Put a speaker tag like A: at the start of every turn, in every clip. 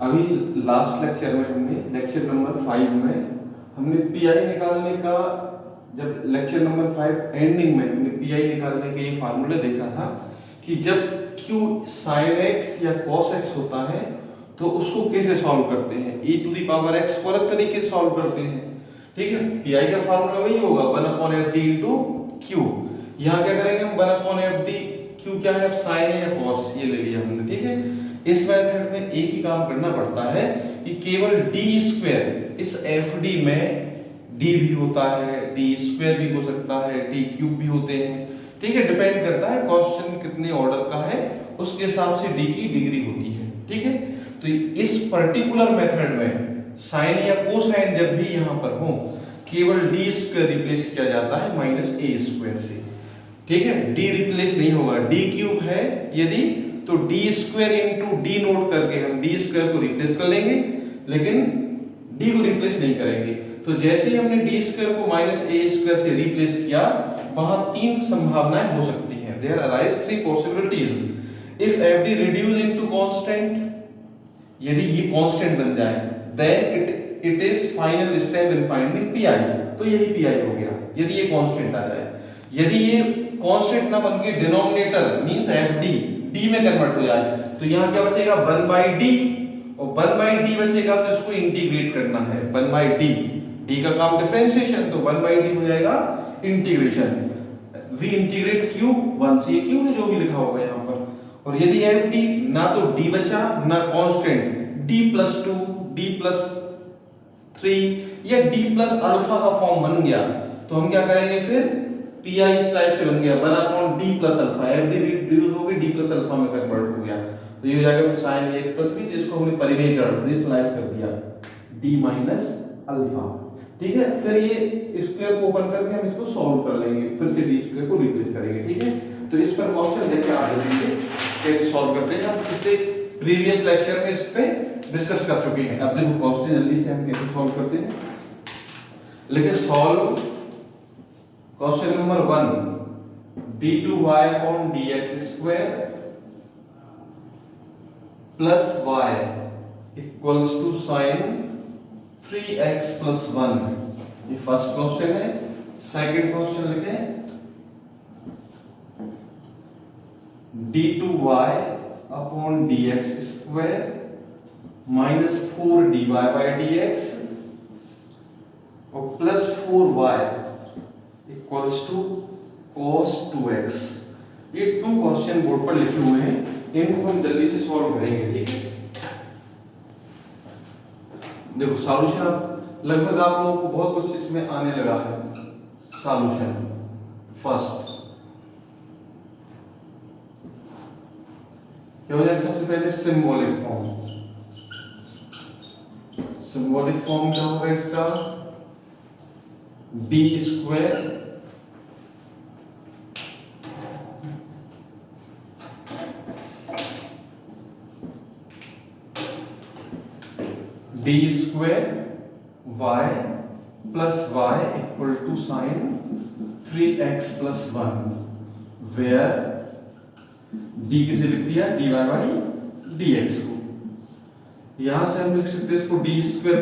A: अभी last lecture में हमने लेक्चर नंबर 5 में हमने पीआई निकालने का, जब लेक्चर नंबर 5 एंडिंग में हमने पीआई निकालने के ये फार्मूला देखा था कि जब q sin x या cos x होता है तो उसको कैसे सॉल्व करते हैं, e to the power x को अलग तरीके से सॉल्व करते हैं। ठीक है, पीआई का फार्मूला वही होगा 1/fd इनटू q। यहाँ क्या करेंगे हम 1/fd, q क्या है sin या cos, ये ले लिया हमने। ठीक है, इस मेथड में एक ही काम करना पड़ता है कि केवल d स्क्वायर, इस fd में d भी होता है, d स्क्वायर भी हो सकता है, d क्यूब भी होते हैं। ठीक है, डिपेंड करता है क्वेश्चन कितने ऑर्डर का है, उसके हिसाब से d की डिग्री होती है। ठीक है, तो इस पर्टिकुलर मेथड में साइन या कोसाइन जब भी यहां पर हो, केवल d स्क्वायर रिप्लेस किया जाता है माइनस a स्क्वायर से। ठीक है, d रिप्लेस नहीं होगा, d क्यूब है यदि तो d square into d note करके हम d स्क्वायर को रिप्लेस कर लेंगे, लेकिन d को रिप्लेस नहीं करेंगे। तो जैसे ही हमने d स्क्वायर को माइनस a स्क्वायर से रिप्लेस किया, वहां तीन संभावनाएं हो सकती हैं। There arise three possibilities. If fd reduce into constant, यदि ये कांस्टेंट बन जाए, then it is final step in finding pi, तो यही pi हो गया यदि ये कांस्टेंट आ जाए। यदि ये कांस्टेंट ना बन के डिनोमिनेटर मींस fd d में कन्वर्ट हो जाए, तो यहां क्या बचेगा 1/d, और 1/d बचेगा तो इसको इंटीग्रेट करना है 1/d, d का काम डिफरेंशिएशन, तो 1/d हो जाएगा इंटीग्रेशन। v इंटीग्रेट q 1 से, ये q है जो भी लिखा होगा यहां पर। और यदि fd ना तो d बचा ना कांस्टेंट, d+2 d+3 या d+अल्फा का फॉर्म बन गया, तो हम क्या करेंगे फिर pi इस टाइप से बन गया 1/d+अल्फा, fd रिड्यूस हो गई d+अल्फा में कन्वर्ट हो गया, तो ये हो जाएगा sin ax + b, जिसको हमने परिमेयकरण रेशनलाइज कर दिया d-अल्फा। ठीक है, फिर ये स्क्वायर को ओपन करके हम इसको सॉल्व कर लेंगे, फिर से d स्क्वायर को रिप्लेस करेंगे। ठीक है, तो इस पर क्वेश्चन देखिए आप जल्दी कैसे सॉल्व करते हैं, हम पिछले प्रीवियस लेक्चर में इस पे डिस्कस कर चुके हैं। अब देखो क्वेश्चन जल्दी से हम कैसे सॉल्व करते हैं। लेकिन solve question number 1, d2y upon dx² plus y equals to sin 3x + 1, ये फर्स्ट क्वेश्चन है। सेकंड क्वेश्चन लिखें d2y upon dx² minus 4dy/dx और plus 4y equals to cos 2x। ये टू क्वेश्चन बोर्ड पर लिखे हुए हैं, इनको हम जल्दी से सॉल्व करेंगे। ठीक है, देखो सॉल्यूशन अब लगभग आप लोगों को बहुत कुछ इसमें आने लगा है। सॉल्यूशन फर्स्ट क्या हो जाएगा, सबसे पहले सिंबॉलिक फॉर्म। सिंबॉलिक फॉर्म क्या होगा इसका, d² d² y plus y equal to sin 3x + 1, where d किसे लिख दिया dy/dx को। यहां से हम लिख सकते हैं इसको d²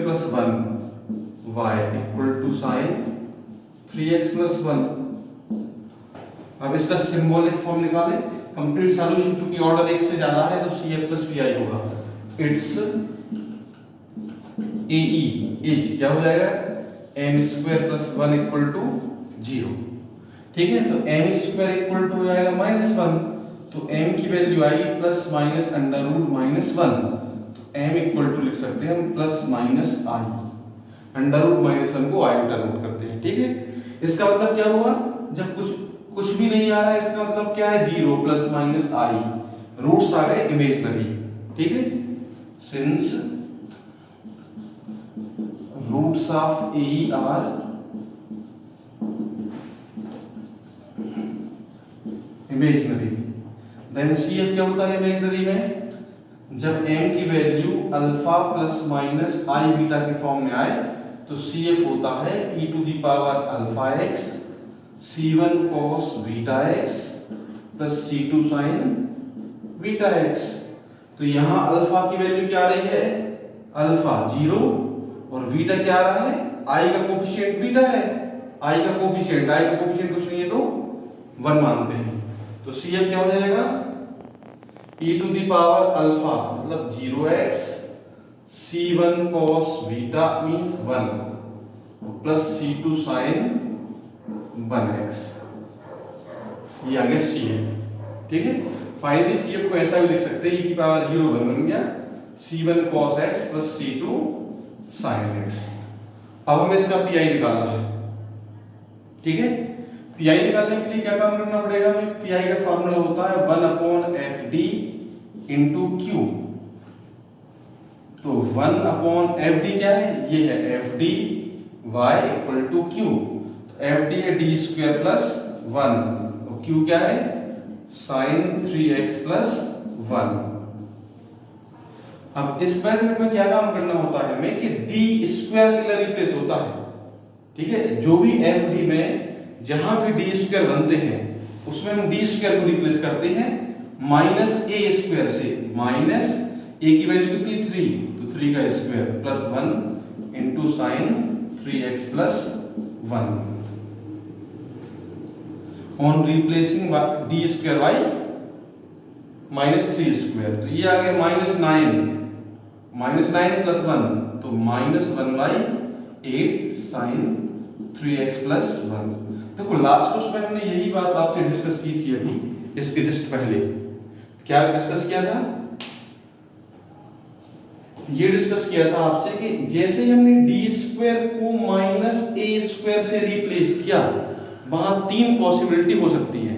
A: + 1 y equal to sin 3x + 1। अब इसका सिंबॉलिक फॉर्म निकालें। कंप्लीट सॉल्यूशन चूंकि ऑर्डर 1 से ज्यादा है तो CF + PI होगा। इट्स AE एज क्या हो जाएगा m² + 1 = 0। ठीक है, तो m² हो जाएगा -1, तो m की वैल्यू आई प्लस माइनस √-1, तो m लिख सकते हैं हम +-i, √-1 को आयोटा नोट करते हैं। ठीक है, इसका मतलब क्या हुआ, जब कुछ भी नहीं आ रहा है, इसका मतलब क्या है 0 +-i, रूट्स आ गए इमेजिनरी। ठीक है, since roots of AE are imaginary, then CF क्या होता है इमेजिनरी में, जब m की वैल्यू अल्फा ± i बीटा के फॉर्म में आए तो CF होता है e⁴ c1 cos βx + c2 sin βx। तो यहां अल्फा की वैल्यू क्या आ रही है अल्फा 0 और बीटा क्या आ रहा है, आई का कोफिशिएंट बीटा है, आई का कोफिशिएंट कुछ नहीं है तो 1 मानते हैं। तो CF क्या हो जाएगा, e to the power alpha मतलब 0x C1 cos beta means 1 plus C2 sin 1x, ये आ गया CF। ठीक है, फाइनली CF को ऐसा भी लिख सकते हैं e की पावर 0 बन गया C1 cos x plus C2 sin x। अब हमें इसका PI निकालना है। ठीक है, PI निकालने के लिए क्या काम करना पड़ेगा हमें, PI का फॉर्मूला होता है 1/FD इंटू Q। तो 1/FD क्या है, ये है FD y equal to Q। तो FD है d स्क्वायर प्लस 1, तो Q क्या है sin 3x प्लस 1। अब इस मेथड में क्या काम करना होता है हमें कि d स्क्वायर के लिए रिप्लेस होता है। ठीक है, जो भी FD में जहां भी d स्क्वायर बनते हैं उसमें हम d स्क्वायर को रिप्लेस करते हैं माइनस a स्क्वायर से। माइनस a की वैल्यू कितनी 3, तो 3 का square plus 1 into sine 3x plus 1 on replacing d square by minus 3 square. तो ये आ गया -9 प्लस 1 तो -1/8 साइन 3x प्लस 1। देखो लास्ट उसमें हमने यही बात आपसे डिस्कस की थी अभी, इसके जस्ट पहले क्या डिस्कस किया था, ये डिस्कस किया था आपसे कि जैसे ही हमने d स्क्वायर को माइनस a स्क्वायर से रिप्लेस किया, वहां 3 पॉसिबिलिटी हो सकती है।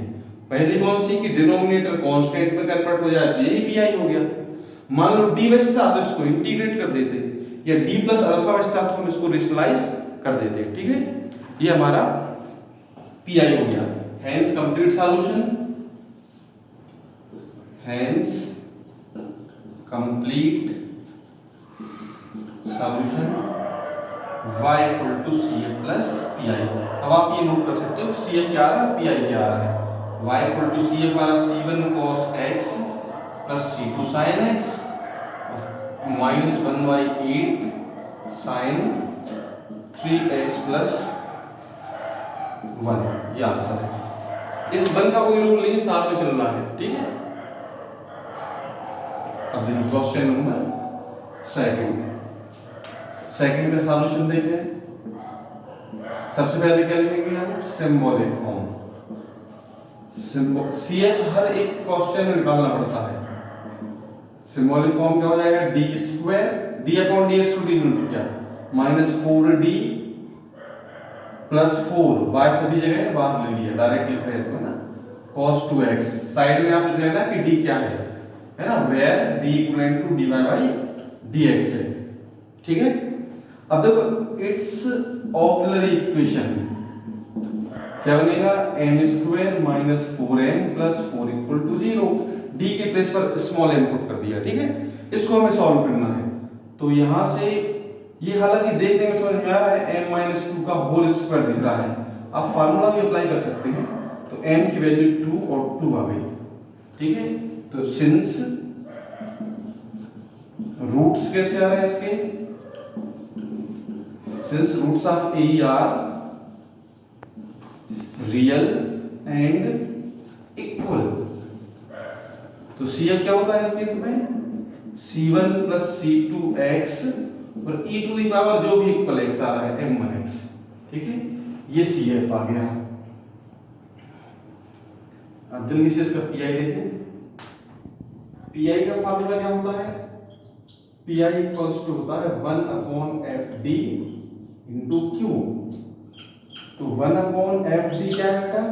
A: पहली कौन सी कि डिनोमिनेटर कांस्टेंट में कन्वर्ट हो जाए तो यही PI हो गया। मान लो d बचता तो इसको इंटीग्रेट कर देते, या d प्लस अल्फा बचता तो हम इसको रेशनलाइज कर देते। ठीक है, ये हमारा PI हो गया। Hence complete solution, hence complete solution y equal to CF plus PI। अब आप ये नोट कर सकते हो CF क्या आ रहा है, PI क्या आ रहा है। y इक्वल टू CF आ रहा C1 cos x plus C2 sin x minus 1/8 sin 3x plus 1, ये आंसर है। इस 1 का कोई रूल नहीं, साथ में चल रहा है। ठीक है, अब देखिए क्वेश्चन नंबर सेकंड में सॉल्यूशन देखें। सबसे पहले क्या लिखेंगे हम, सिंबॉलिक फॉर्म। CF हर एक क्वेश्चन में निकालना पड़ता है। सिंबॉलिक फॉर्म क्या हो जाएगा, d स्क्वायर d/dx को डिनोट किया -4d प्लस 4 y सभी जगह बाहर ले लिया, डायरेक्ट लिख रहे हैं ना, cos 2x साइड में आप लिख लेना कि d क्या है ना, where d equal to dy/dx है। ठीक है, अब देखो इट्स ऑक्सिलरी इक्वेशन क्या बनेगा, m² minus 4m plus 4 equal to 0। d के प्लेस पर स्मॉल m पुट कर दिया। ठीक है, इसको हमें सॉल्व करना है। तो यहां से ये हालांकि देखने में समझ में आ रहा है m-2 का होल स्क्वायर दिख रहा है। आप फार्मूला भी अप्लाई कर सकते हैं, तो m की वैल्यू 2 और 2 आ गई। ठीक है, तो सिंस रूट्स कैसे आ रहे हैं इसके, since roots of a are real and equal, तो CF क्या होता है इस केस में, C1 प्लस C2x और e टू दी पावर जो भी इक्वल x आ रहा है m1x। ठीक है, ये CF आ गया। अब जल्दी से इसका PI देखें। PI का फार्मूला क्या होता है, PI इक्वल्स टू होता है 1/FD इंटू Q। तो 1/FD क्या है बेटा,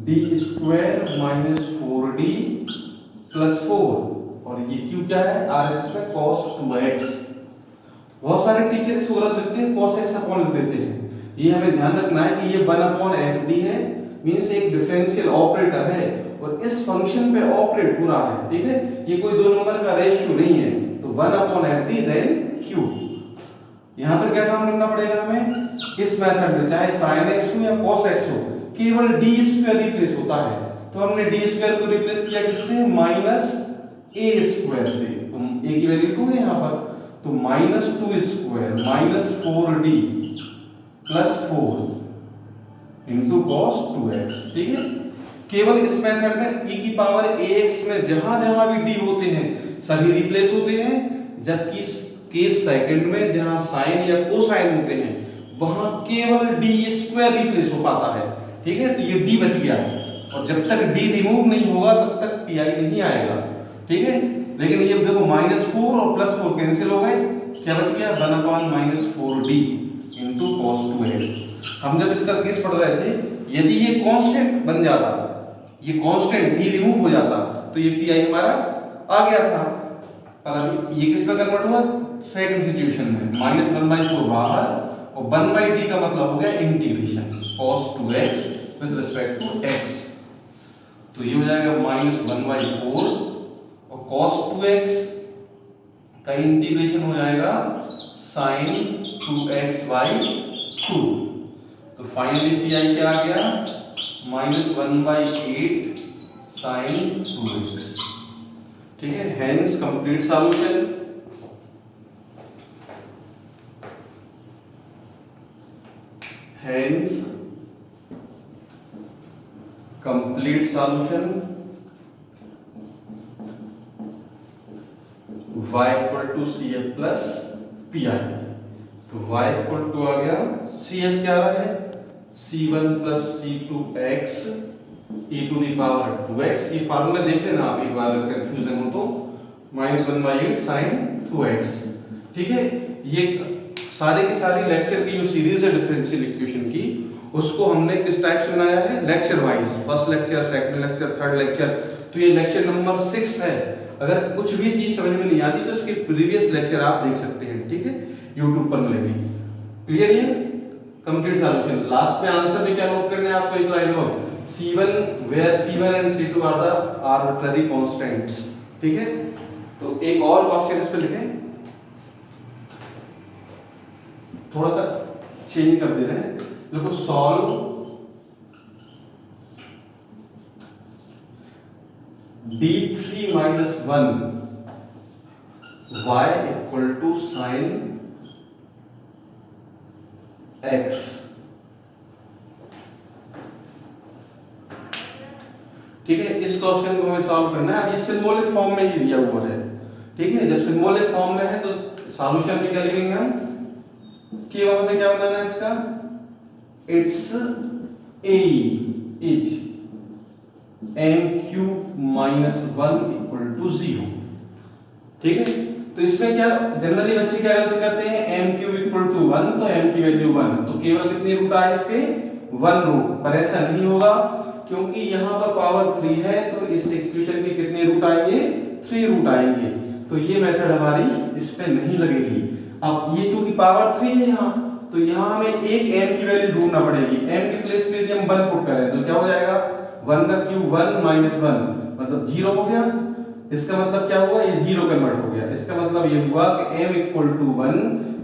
A: d square minus 4d plus 4 और ये Q क्या है, RHS में cos 2x। बहुत सारे टीचर इसको गलत लिखते हैं, cos x अपॉन लिख देते हैं। ये हमें ध्यान रखना है कि ये 1/FD है, मींस एक डिफरेंशियल ऑपरेटर है और इस फंक्शन पे ऑपरेट हो रहा है। ठीक है, ये कोई दो नंबर का रेशियो नहीं है। तो 1/FD देन Q। यहां पर क्या काम करना पड़ेगा हमें, इस मेथड में चाहे sin x हो या cos x हो, केवल d स्क्वायर रिप्लेस होता है। तो हमने d स्क्वायर को रिप्लेस किया किससे, -a स्क्वायर से। तो a की वैल्यू 2 है यहां पर, तो -2² -4d plus 4 into cos 2x। ठीक है, केवल इस मेथड में e की पावर ax में जहां जहां भी d होते हैं सभी रिप्लेस होते हैं, जबकि केस सेकंड में जहां साइन या कोसाइन होते हैं वहां केवल d² रिप्लेस हो पाता है। ठीक है, तो ये d बच गया, और जब तक d रिमूव नहीं होगा तब तक pi नहीं आएगा। ठीक है, लेकिन ये देखो -4 और +4 कैंसिल हो गए, क्या बच गया 1/-4d इंटू cos 2x। हम जब इसका केस पढ़ रहे थे, यदि ये कांस्टेंट बन जाता, ये कांस्टेंट d रिमूव हो जाता, तो ये pi हमारा आ गया था। पर अभी ये किस में कन्वर्ट हुआ, सेकंड सिचुएशन में, -1/4 बाहर और 1/d का मतलब हो गया integration cos 2x with respect to x। तो ये हो जाएगा -1/4 और cos 2x का इंटीग्रेशन हो जाएगा sin 2x/2। तो फाइनली pi क्या आ गया, -1/8 sin 2x। ठीक है, hence complete solution. Hence complete solution y equal to CF plus PI। तो y इक्वल टू आ गया, CF क्या आ रहा है, C1 plus C2x e to the power 2x। ये फार्मूला देख लेना आप एक बार, अगर कंफ्यूजन हो तो, -1/8 sin 2x। ठीक है, ये सारे के सारे लेक्चर की जो सीरीज है डिफरेंशियल इक्वेशन की, उसको हमने किस टाइप से बनाया है, lecture wise, first lecture, second lecture, third lecture. तो ये लेक्चर नंबर 6 है। अगर कुछ भी चीज समझ में नहीं आती तो इसके प्रीवियस लेक्चर आप देख सकते हैं। ठीक है, YouTube पर मिलेगी। क्लियर है, कंप्लीट सॉल्यूशन। लास्ट में आंसर में क्या नोट करना है आपको, एक लाइन और, C1 where C1 and C2 are the arbitrary constants। ठीक है, तो एक और क्वेश्चन इस पे लिखें, थोड़ा सा चेंज कर दे रहे हैं। देखो, solve d3 - 1 y equal to sin x। ठीक है, इस क्वेश्चन को हमें सॉल्व करना है। अब ये सिंबॉलिक फॉर्म में ही दिया हुआ है। ठीक है, जब सिंबॉलिक फॉर्म में है तो सॉल्यूशन में क्या लिखेंगे हम, केवल हमें क्या बनाना है इसका, it's a is m³ - 1 equal to 0। ठीक है, तो इसमें क्या जनरली बच्चे क्या गलती करते हैं, m³ इक्वल टू 1, तो m की वैल्यू 1, तो केवल कितने रूट आए इसके, 1 रूट। पर ऐसा नहीं होगा, क्योंकि यहां पर पावर 3 है, तो इस इक्वेशन के कितने रूट आएंगे, 3 रूट आएंगे। तो ये मेथड हमारी इस पे नहीं लगेगी। अब ये क्योंकि पावर 3 है यहाँ, तो यहाँ हमें एक m की वैल्यू ढूंढना पड़ेगी। m के प्लेस पे यदि हम 1 पुट करें तो क्या हो जाएगा, 1 का क्यूब 1 - 1 मतलब 0 हो गया। इसका मतलब क्या हुआ, ये 0 कन्वर्ट हो गया। इसका मतलब ये हुआ कि m इक्वल टू 1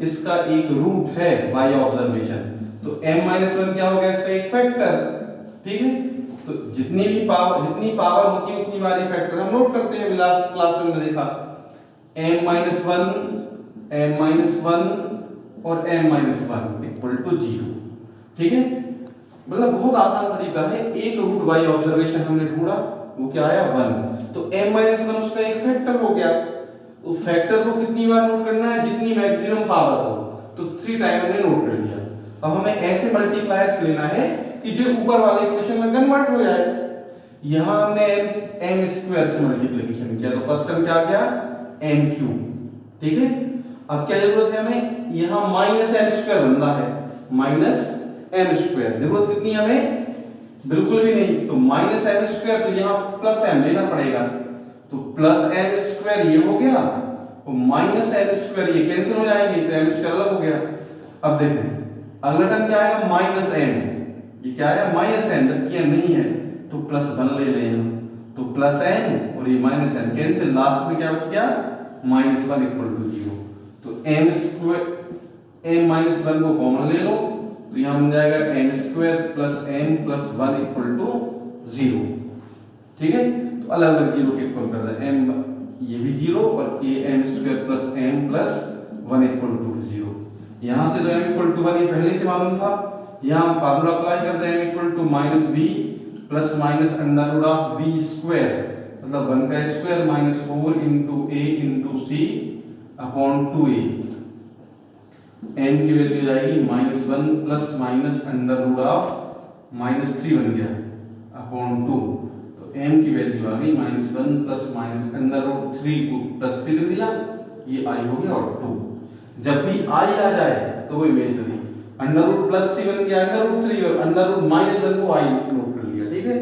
A: इसका एक रूट है बाय ऑब्जर्वेशन। तो m - 1 क्या हो गया, इसका एक फैक्टर। ठीक है, तो जितनी पावर होती है उतनी बार ये फैक्टर हम नोट करते हैं। लास्ट क्लास में हमने देखा m - 1 और m - 1 इक्वल टू 0। ठीक है, मतलब बहुत आसान तरीका है। एक रूट बाय ऑब्जर्वेशन हमने ढूंढा, वो क्या आया, 1। तो m - 1 उसका एक फैक्टर हो गया। तो फैक्टर को कितनी बार नोट करना है, जितनी मैक्सिमम पावर हो। तो 3 टाइम हमने नोट कर लिया। अब हमें ऐसे मल्टीप्लायर्स लेना है कि जो ऊपर वाले इक्वेशन में कन्वर्ट हो जाए। यहां हमने m² से मल्टीप्लिकेशन किया, तो फर्स्ट टर्म क्या आ गया, m³। ठीक है, अब क्या जरूरत है हमें, यहां -m² बन रहा है, -m²। जरूरत कितनी हमें, बिल्कुल भी नहीं। तो -m², तो यहां +m लेना पड़ेगा। तो +m² ये हो गया, और -m² ये कैंसिल हो जाएंगे, तो m² अलग हो गया। अब देखें अगला टर्म क्या आएगा, -m। ये क्या आया, -m, जबकि m नहीं है, तो +1 ले लें। तो +m और ये -m कैंसिल, लास्ट में क्या बच गया, -1 इक्वल टू 0। तो m² m - 1 को कॉमन ले लो, तो यहां बन जाएगा m² + m + 1 इक्वल टू 0। ठीक है, तो अलग अलग 0 के इक्वल कर दे, m ये भी 0 और ये m² + m + 1 इक्वल टू 0। यहाँ से तो m इक्वल टू 1 ये पहले से मालूम था, यहाँ हम फार्मूला अप्लाई करते हैं m equal to minus B plus minus under root of B square, मतलब 1 का स्क्वायर minus 4 into A into C upon 2a। m की वैल्यू जाएगी minus 1 plus minus under root of minus 3 बन गया अपॉन 2, तो m की वैल्यू आ गई minus 1 plus minus under root 3 को प्लस 3 लिख दिया, ये i हो गया और 2। जब भी i आ जाए तो वो इमेजनरी, अंडर रूट प्लस 3 बन गया अंडर रूट 3 और अंडर रूट माइनस 1 को i नोट कर लिया, ठीक है।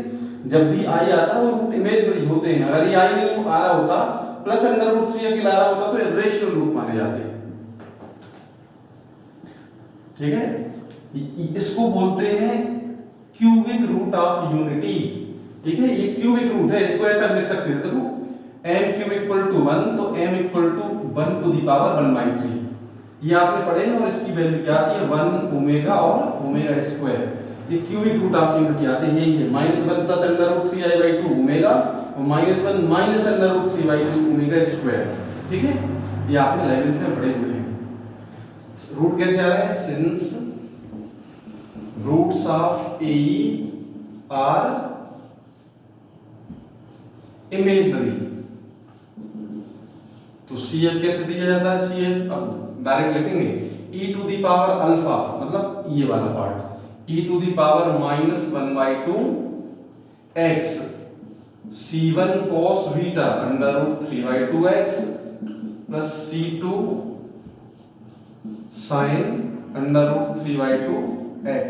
A: जब भी i आता है वो रूट इमेजनरी होते हैं, अगर ये i नहीं आ रहा होता प्लस अंडर रूट 3 अकेला आ रहा होता तो इरेशनल रूट माने जाते हैं, ठीक है। इसको बोलते हैं क्यूबिक रूट ऑफ यूनिटी, ठीक है। ये क्यूबिक रूट है, इसको ऐसा लिख सकते हैं, देखो m क्यूब इक्वल टू 1 तो m equal to 1 to the power 1/3, ये आपने पढ़े हैं और इसकी वैल्यू क्या आती है 1 ओमेगा और ओमेगा स्क्वायर, ये क्यूबिक रूट ऑफ यूनिटी आते हैं, यही है minus 1 plus under root 3i/2 omega और minus 1 minus under root 3/2 omega square, ठीक है। ये आपने 11th में पढ़े हुए हैं। रूट कैसे आ रहा है, since roots of A are imaginary, तो CF कैसे दिया जाता है, CF अब डायरेक्ट लिखेंगे e to the power alpha, मतलब ये वाला part e to the power minus 1/2 x c1 cos beta under root 3/2x plus c2 sin under root 3/2x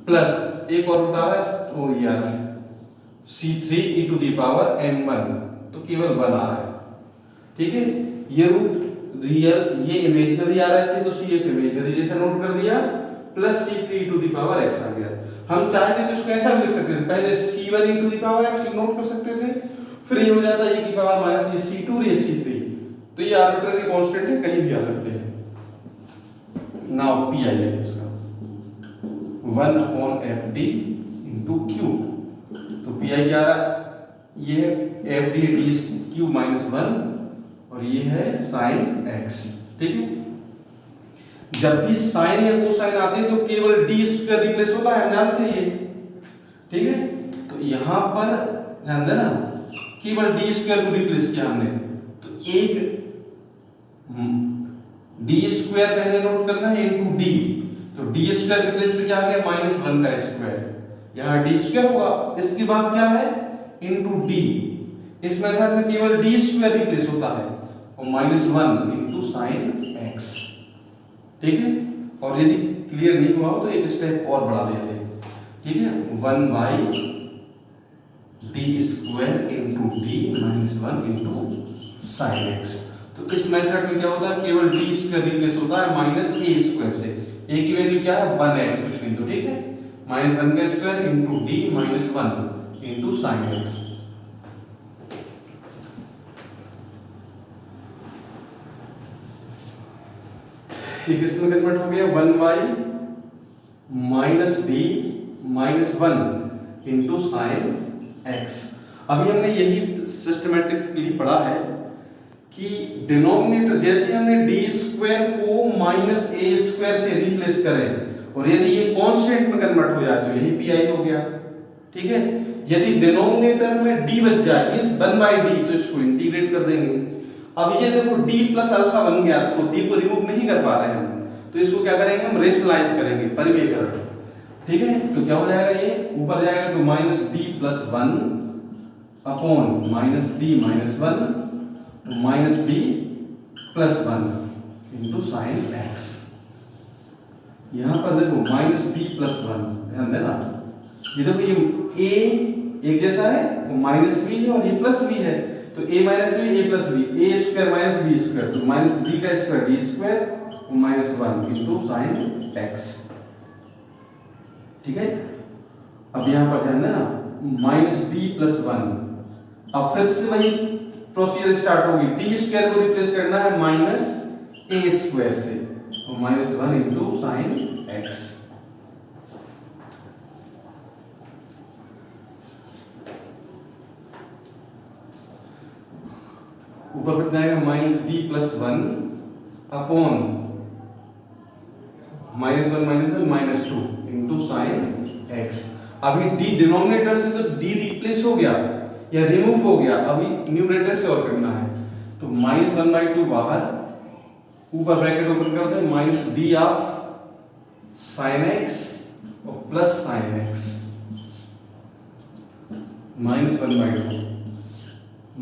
A: plus एक और रूट आ रहा है तो ये आ रहा है c3 e to the power n1, तो केवल 1 आ रहा है, ठीक है। ये रूट रियल ये इमेजिनरी आ रहे थे तो c एक इमेजिनरी जैसा नोट कर दिया plus c3 to the power x आ गया। हम चाहते तो इसको ऐसा भी लिख सकते थे, पहले c1 to the power x note कर सकते थे, फिर ये हो जाता है e की पावर माइनस ये c2 और ये c3, तो ये आर्बिट्रेरी कांस्टेंट है, कहीं भी आ सकते हैं। नाउ pi लेंगे इसका 1/fd * q, तो pi क्या आ रहा है, ये fd d क्यूब माइनस 1 और ये है sin x, ठीक है। जब भी साइन या कोसाइन आते हैं तो केवल d स्क्वायर रिप्लेस होता है, हम जानते हैं ये, ठीक है। तो यहां पर ध्यान देना केवल d स्क्वायर को रिप्लेस किया हमने, तो एक d स्क्वायर पहले नोट करना है इनटू d, तो d स्क्वायर रिप्लेस में क्या आ गया माइनस 1 का स्क्वायर, यहां d स्क्वायर होगा, इसके बाद क्या है इनटू d, इस मेथड में केवल d स्क्वायर रिप्लेस होता है और माइनस 1 इंटू साइन x, ठीक है। और यदि क्लियर नहीं हुआ हो तो एक स्टेप और बढ़ा देते हैं, ठीक है, 1/d² into d minus 1 into sine x। तो इस मेथड में क्या होता है केवल d स्क्वायर रिप्लेस होता है माइनस a स्क्वायर से, a की वैल्यू क्या है 1x कुछ नहीं, तो ठीक है माइनस 1 का square into d minus 1 into sine x। एक इसमें कन्वर्ट हो गया 1/-d minus 1 into sine x। अभी हमने यही सिस्टमैटिकली पढ़ा है कि डिनोमिनेटर जैसे हमने d स्क्वायर को माइनस a स्क्वायर से रिप्लेस करें और यदि ये कांस्टेंट में कन्वर्ट हो जाए तो यही pi हो गया, ठीक है। यदि डिनोमिनेटर में d बच जाए मींस 1/d तो इसको इंटीग्रेट कर देंगे। अब ये देखो d प्लस अल्फा बन गया तो d को रिमूव नहीं कर पा रहे हैं हम, तो इसको क्या करेंगे हम रेशनलाइज करेंगे, परिमेयकरण, ठीक है। तो क्या हो जाएगा ये ऊपर जाएगा तो minus d plus 1 upon minus d minus 1 minus d plus 1 into sine x। यहां पर देखो माइनस d प्लस 1, ध्यान देना ये देखो ये a एक जैसा है वो माइनस b है और ये प्लस b है, तो a minus b a plus b a square minus b square, तो माइनस d का square d square minus 1 into sine x, ठीक है। अब यहां पर ध्यान देना माइनस d प्लस 1, अब फिर से वही प्रोसीजर स्टार्ट होगी, d स्क्वायर को रिप्लेस करना है माइनस a स्क्वायर से और माइनस 1 इंटू साइन x। ऊपर बच जाएगा minus d plus 1 upon -1 -2 into sine x. अभी डी डिनोमिनेटर से तो डी रिप्लेस हो गया या रिमूव हो गया, अभी न्यूमरेटर से और करना है। तो -1/2 बाहर, ऊपर ब्रैकेट ओपन करते हैं, minus D of sine x और plus sine x -1/2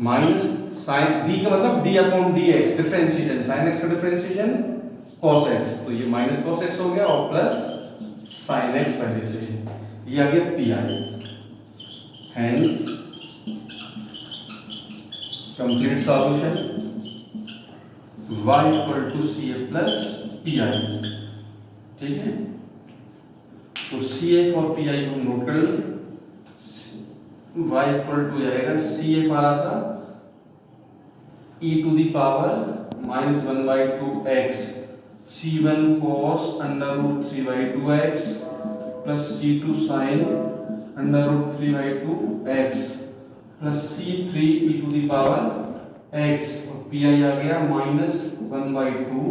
A: minus sine D का मतलब D upon D x differentiation, sine x का डिफरेंशिएशन cos x, तो ये माइनस cos x हो गया और प्लस साइन एक्स पहले से ये आ गया P I. Hence complete solution y equal to C A plus P I. ठीक है, तो सी एफ और पी आई को हम नोट कर लें। y इक्वल टू जाएगा सी एफ आ रहा था e to the power -1/2 x c1 cos √3/2x plus c2 sin √3/2 x प्लस c3 e to the power x और pi आ गया -1/2,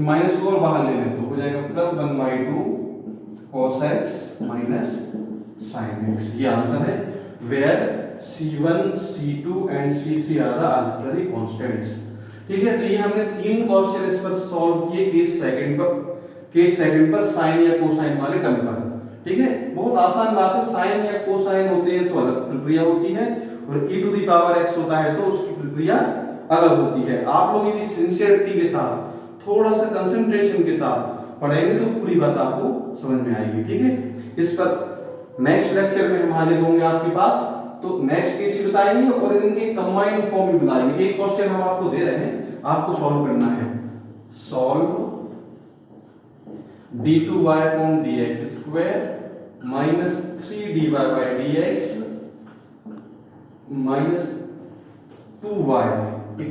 A: माइनस को और बाहर ले लें तो हो जाएगा +1/2 cos x minus sin x। ये आंसर है where c1 c2 and c3 are the arbitrary constants. ठीक है, तो ये हमने तीन क्वेश्चन इस पर सॉल्व किए केस सेकंड पर साइन या कोसाइन वाले टर्म पर। ठीक है, बहुत आसान बात है, साइन या कोसाइन होते हैं तो अलग प्रक्रिया होती है और e to the power x होता है तो उसकी प्रक्रिया अलग होती है। आप लोग यदि सिंसियरिटी के साथ, थोड़ा सा कंसंट्रेशन के साथ पढ़ेंगे तो पूरी बात आपको समझ में आएगी। ठीक है, इस पर नेक्स्ट लेक्चर में हम हाजिर होंगे आपके पास, तो नेक्स्ट केस भी बताएंगे और इनके कंबाइंड फॉर्म भी बताएंगे। एक क्वेश्चन हम आपको दे रहे हैं, आपको सॉल्व करना है। Solve d2y/dx² -3dy/dx -2y = e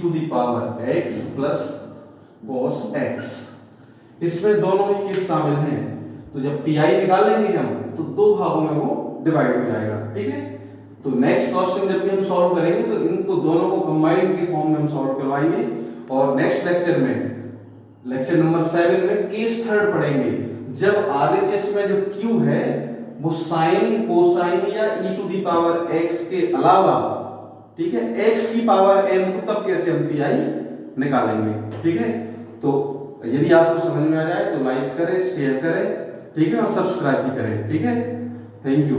A: to the power x plus cos x। इसमें दोनों ही केस शामिल हैं, तो जब pi निकालेंगे हम तो दो भागों में वो डिवाइड हो जाएगा। ठीक है, तो नेक्स्ट क्वेश्चन जब भी हम सॉल्व करेंगे तो इनको दोनों को कंबाइंड के फॉर्म में हम सॉल्व करवाएंगे और नेक्स्ट लेक्चर में, लेक्चर नंबर 7 में केस थर्ड पढ़ेंगे, जब आरएचएस में जो q है वो साइन, कोसाइन या e to the power x के अलावा, ठीक है, x की पावर m को तब कैसे हम pi निकालेंगे। ठीक है, तो यदि आपको समझ में आ जाए तो लाइक करें, शेयर करें, ठीक है, और सब्सक्राइब भी करें। ठीक है, थैंक यू।